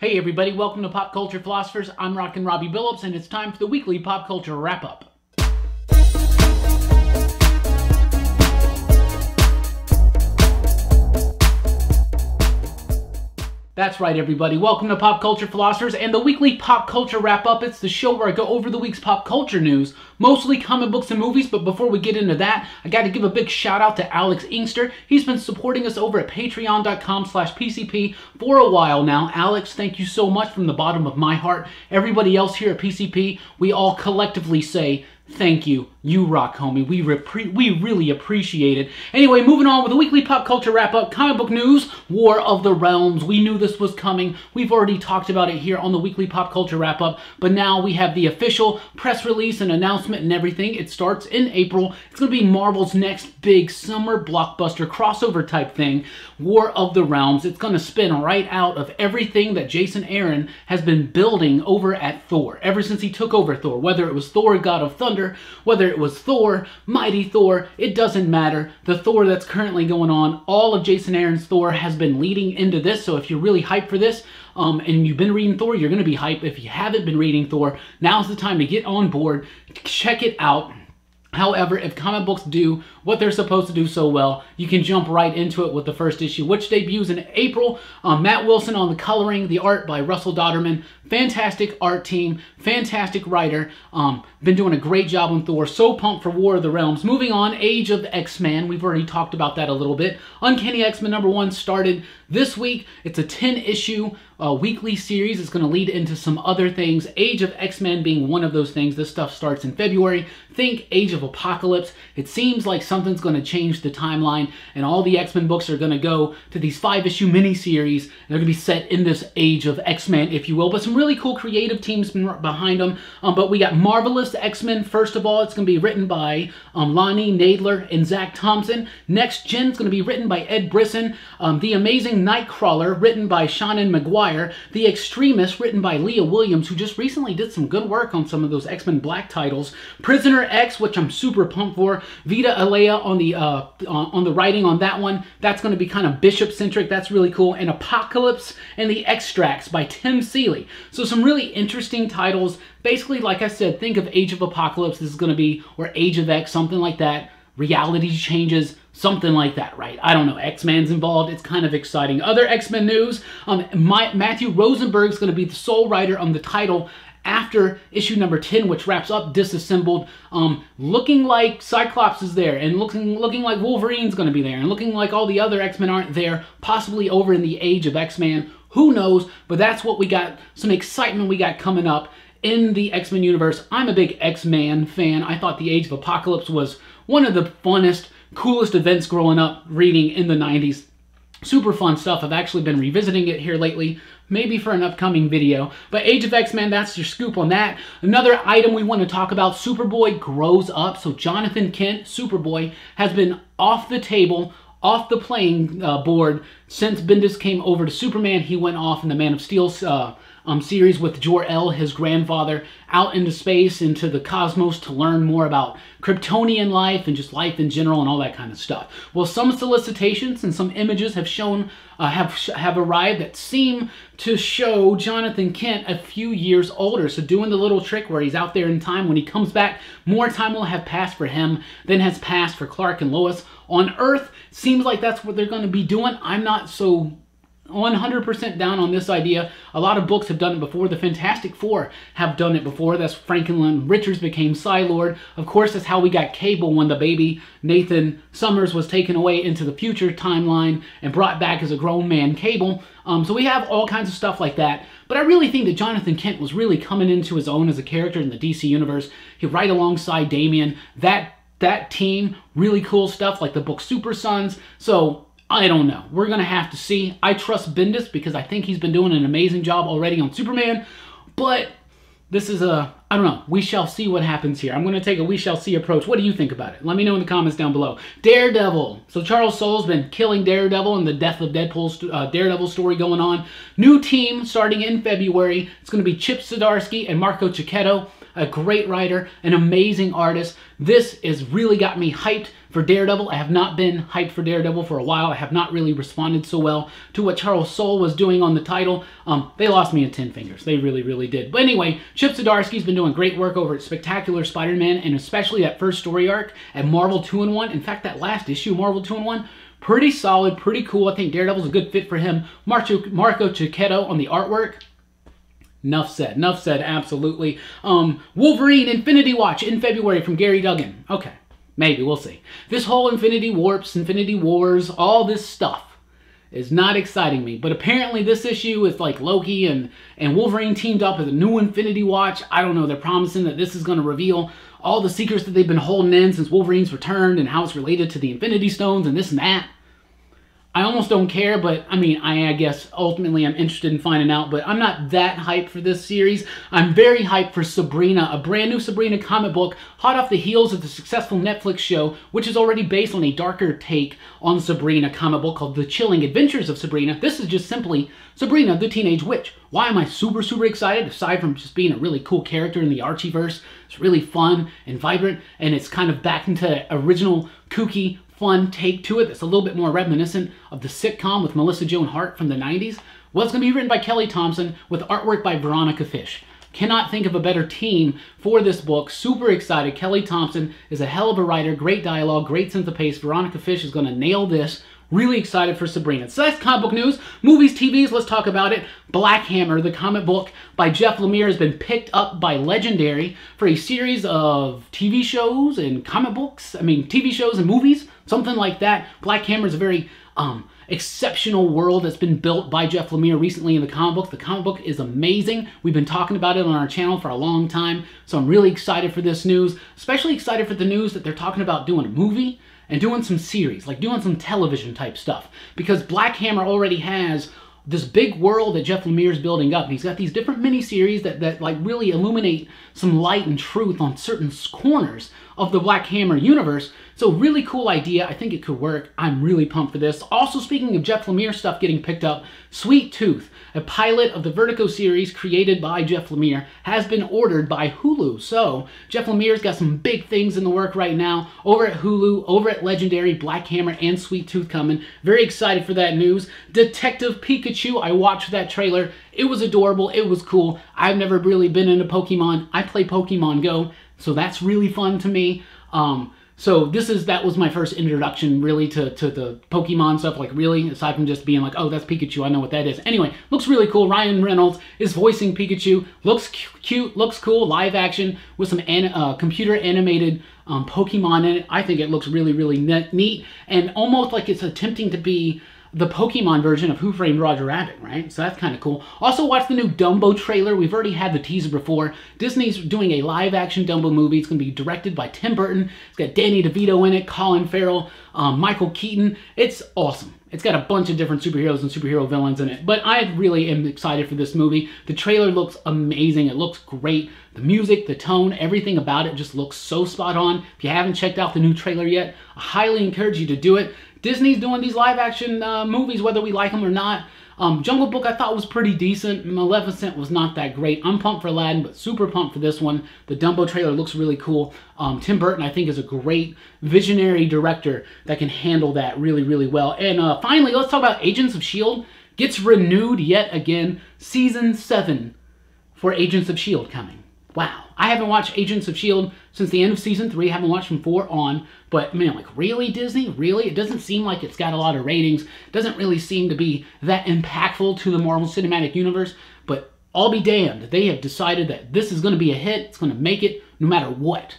Hey everybody, welcome to Pop Culture Philosophers. I'm Rockin Robbie Billups, and it's time for the weekly pop culture wrap-up. That's right, everybody. Welcome to Pop Culture Philosophers and the weekly pop culture wrap-up. It's the show where I go over the week's pop culture news, mostly comic books and movies, but before we get into that, I got to give a big shout-out to Alex Inkster. He's been supporting us over at patreon.com/PCP for a while now. Alex, thank you so much from the bottom of my heart. Everybody else here at PCP, we all collectively say thank you. You rock, homie. We really appreciate it. Anyway, moving on with the weekly pop culture wrap-up. Comic book news, War of the Realms. We knew this was coming. We've already talked about it here on the weekly pop culture wrap-up, but now we have the official press release and announcement and everything. It starts in April. It's going to be Marvel's next big summer blockbuster crossover type thing, War of the Realms. It's going to spin right out of everything that Jason Aaron has been building over at Thor, ever since he took over Thor, whether it was Thor, God of Thunder, whether it was Thor, Mighty Thor, it doesn't matter. The Thor that's currently going on, all of Jason Aaron's Thor has been leading into this, so if you're really hyped for this, and you've been reading Thor, you're going to be hyped. If you haven't been reading Thor, now's the time to get on board, check it out. However, if comic books do what they're supposed to do so well, you can jump right into it with the first issue, which debuts in April. Matt Wilson on the coloring, the art by Russell Dodderman. Fantastic art team, fantastic writer. Been doing a great job on Thor. So pumped for War of the Realms. Moving on, Age of X-Men. We've already talked about that a little bit. Uncanny X-Men #1 started this week. It's a 10-issue weekly series. It's going to lead into some other things. Age of X-Men being one of those things. This stuff starts in February. Think Age of Apocalypse. It seems like something's going to change the timeline, and all the X-Men books are going to go to these 5-issue miniseries. They're going to be set in this Age of X-Men, if you will, but some really cool creative teams behind them. But we got Marvelous X-Men. First of all, it's going to be written by Lonnie Nadler and Zach Thompson. Next Gen is going to be written by Ed Brisson. The Amazing Nightcrawler, written by Shannon McGuire. The Extremist, written by Leah Williams, who just recently did some good work on some of those X-Men Black titles. Prisoner X, which I'm super pumped for. Vita Alea on the writing on that one. That's going to be kind of Bishop-centric. That's really cool. And Apocalypse and the Extracts by Tim Seeley. So some really interesting titles. Basically, like I said, think of Age of Apocalypse. This is going to be, or Age of X, something like that. Reality changes, something like that, right? I don't know. X-Men's involved. It's kind of exciting. Other X-Men news, Matthew Rosenberg is going to be the sole writer on the title after issue number 10, which wraps up Disassembled. Looking like Cyclops is there, and looking like Wolverine's going to be there, and looking like all the other X-Men aren't there, possibly over in the Age of X-Men. Who knows? But that's what we got, some excitement we got coming up in the X-Men universe. I'm a big X-Men fan. I thought the Age of Apocalypse was one of the funnest, coolest events growing up reading in the 90s. Super fun stuff. I've actually been revisiting it here lately, maybe for an upcoming video. But Age of X-Men, that's your scoop on that. Another item we want to talk about, Superboy grows up. So Jonathan Kent, Superboy, has been off the table, off the playing board since Bendis came over to Superman. He went off in the Man of Steel series with Jor-El, his grandfather, out into space, into the cosmos to learn more about Kryptonian life and just life in general and all that kind of stuff. Well, some solicitations and some images have shown, have arrived that seem to show Jonathan Kent a few years older. So doing the little trick where he's out there in time, when he comes back, more time will have passed for him than has passed for Clark and Lois on Earth. Seems like that's what they're going to be doing. I'm not so 100% down on this idea. A lot of books have done it before. The Fantastic Four have done it before. That's Franklin Richards became Psy-Lord. Of course, that's how we got Cable when the baby Nathan Summers was taken away into the future timeline and brought back as a grown man Cable. So we have all kinds of stuff like that. But I really think that Jonathan Kent was really coming into his own as a character in the DC universe. He right alongside Damian. That team, really cool stuff like the book Super Sons. So I don't know. We're going to have to see. I trust Bendis because I think he's been doing an amazing job already on Superman. But this is I don't know. We shall see what happens here. I'm going to take a we shall see approach. What do you think about it? Let me know in the comments down below. Daredevil. So Charles Soule's been killing Daredevil and the Death of Deadpool's Daredevil story going on. New team starting in February. It's going to be Chip Zdarsky and Marco Cicchetto. a great writer, an amazing artist. This has really got me hyped for Daredevil. I have not been hyped for Daredevil for a while. I have not really responded so well to what Charles Soule was doing on the title. They lost me in 10 fingers. They really, really did. But anyway, Chip Zdarsky's been doing great work over at Spectacular Spider-Man, and especially that first story arc at Marvel 2-in-1. In fact, that last issue, Marvel 2-in-1, pretty solid, pretty cool. I think Daredevil's a good fit for him. Marco Cicchetto on the artwork. Enough said, absolutely. Wolverine Infinity Watch in February from Gary Duggan. Okay, maybe, we'll see. This whole Infinity Warps, Infinity Wars, all this stuff is not exciting me. But apparently this issue is like Loki and Wolverine teamed up as a new Infinity Watch. I don't know, they're promising that this is going to reveal all the secrets that they've been holding in since Wolverine's returned and how it's related to the Infinity Stones and this and that. I almost don't care, but I mean, I guess ultimately I'm interested in finding out, but I'm not that hyped for this series. I'm very hyped for Sabrina, a brand new Sabrina comic book, hot off the heels of the successful Netflix show, which is already based on a darker take on Sabrina comic book called The Chilling Adventures of Sabrina. This is just simply Sabrina, the Teenage Witch. Why am I super excited? Aside from just being a really cool character in the Archieverse, it's really fun and vibrant, and it's kind of back into original, kooky, fun take to it that's a little bit more reminiscent of the sitcom with Melissa Joan Hart from the 90s. Well, it's going to be written by Kelly Thompson with artwork by Veronica Fish. Cannot think of a better team for this book. Super excited. Kelly Thompson is a hell of a writer, great dialogue, great sense of pace. Veronica Fish is going to nail this. Really excited for Sabrina. So that's comic book news. Movies, TVs, let's talk about it. Black Hammer, the comic book by Jeff Lemire, has been picked up by Legendary for a series of TV shows and comic books. I mean, TV shows and movies, something like that. Black Hammer is a very exceptional world that's been built by Jeff Lemire recently in the comic book. The comic book is amazing. We've been talking about it on our channel for a long time, so I'm really excited for this news. Especially excited for the news that they're talking about doing a movie and doing some series, like doing some television type stuff. Because Black Hammer already has this big world that Jeff Lemire is building up. And he's got these different mini-series that like really illuminate some light and truth on certain corners of the Black Hammer universe. So really cool idea. I think it could work. I'm really pumped for this. Also, speaking of Jeff Lemire stuff getting picked up, Sweet Tooth, a pilot of the Vertigo series created by Jeff Lemire, has been ordered by Hulu. So Jeff Lemire's got some big things in the work right now over at Hulu, over at Legendary, Black Hammer, and Sweet Tooth coming. Very excited for that news. Detective Pikachu, I watched that trailer. It was adorable. It was cool. I've never really been into Pokemon. I play Pokemon Go, so that's really fun to me. So that was my first introduction really to the Pokemon stuff, like really, aside from just being like, oh, that's Pikachu, I know what that is. Anyway, looks really cool. Ryan Reynolds is voicing Pikachu. Looks cute, looks cool, live action with some computer animated Pokemon in it. I think it looks really neat and almost like it's attempting to be the Pokemon version of Who Framed Roger Rabbit, right? So that's kind of cool. Also, watch the new Dumbo trailer. We've already had the teaser before. Disney's doing a live-action Dumbo movie. It's going to be directed by Tim Burton. It's got Danny DeVito in it, Colin Farrell, Michael Keaton. It's awesome. It's got a bunch of different superheroes and superhero villains in it. But I really am excited for this movie. The trailer looks amazing. It looks great. The music, the tone, everything about it just looks so spot on. If you haven't checked out the new trailer yet, I highly encourage you to do it. Disney's doing these live-action movies, whether we like them or not. Jungle Book I thought was pretty decent. Maleficent was not that great. I'm pumped for Aladdin, but super pumped for this one. The Dumbo trailer looks really cool. Tim Burton, I think, is a great visionary director that can handle that really well. And finally, let's talk about Agents of S.H.I.E.L.D. Gets renewed yet again. Season 7 for Agents of S.H.I.E.L.D. coming. Wow. I haven't watched Agents of S.H.I.E.L.D. since the end of Season 3. I haven't watched from 4 on. But, man, like, really, Disney? Really? It doesn't seem like it's got a lot of ratings. It doesn't really seem to be that impactful to the Marvel Cinematic Universe. But I'll be damned. They have decided that this is going to be a hit. It's going to make it no matter what.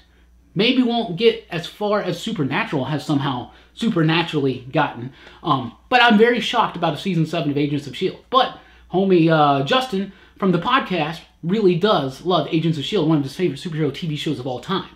Maybe won't get as far as Supernatural has somehow supernaturally gotten. But I'm very shocked about a Season 7 of Agents of S.H.I.E.L.D. But homie Justin from the podcast really does love Agents of S.H.I.E.L.D., one of his favorite superhero TV shows of all time.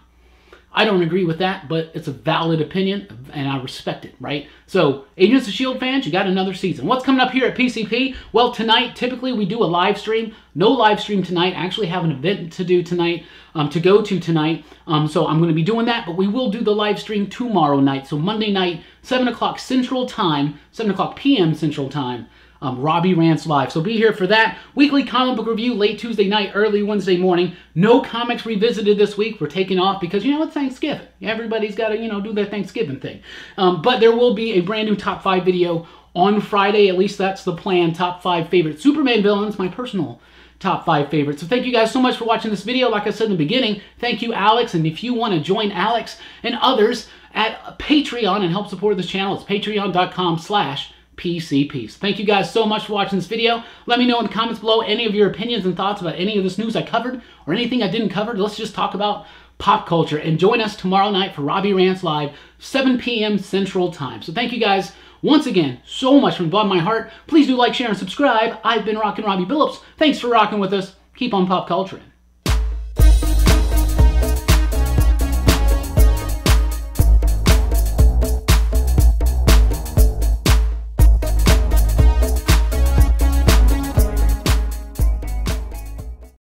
I don't agree with that, but it's a valid opinion, and I respect it, right? So, Agents of S.H.I.E.L.D. fans, you got another season. What's coming up here at PCP? Well, tonight, typically we do a live stream. No live stream tonight. I actually have an event to do tonight, to go to tonight. So I'm going to be doing that, but we will do the live stream tomorrow night. So Monday night, 7 o'clock Central Time, 7 o'clock p.m. Central Time. Robbie Rants Live. So be here for that. Weekly comic book review late Tuesday night, early Wednesday morning. No comics revisited this week. We're taking off because, you know, it's Thanksgiving. Everybody's got to, you know, do their Thanksgiving thing. But there will be a brand new top 5 video on Friday. At least that's the plan. Top 5 favorite Superman villains. My personal top 5 favorites. So thank you guys so much for watching this video. Like I said in the beginning, thank you, Alex. And if you want to join Alex and others at Patreon and help support this channel, it's patreon.com/PCP. Thank you guys so much for watching this video. Let me know in the comments below any of your opinions and thoughts about any of this news I covered or anything I didn't cover. Let's just talk about pop culture. And join us tomorrow night for Robbie Rants Live, 7 p.m. Central Time. So thank you guys once again so much from the bottom of my heart. Please do like, share, and subscribe. I've been Rockin Robbie Billups. Thanks for rocking with us. Keep on pop culturing.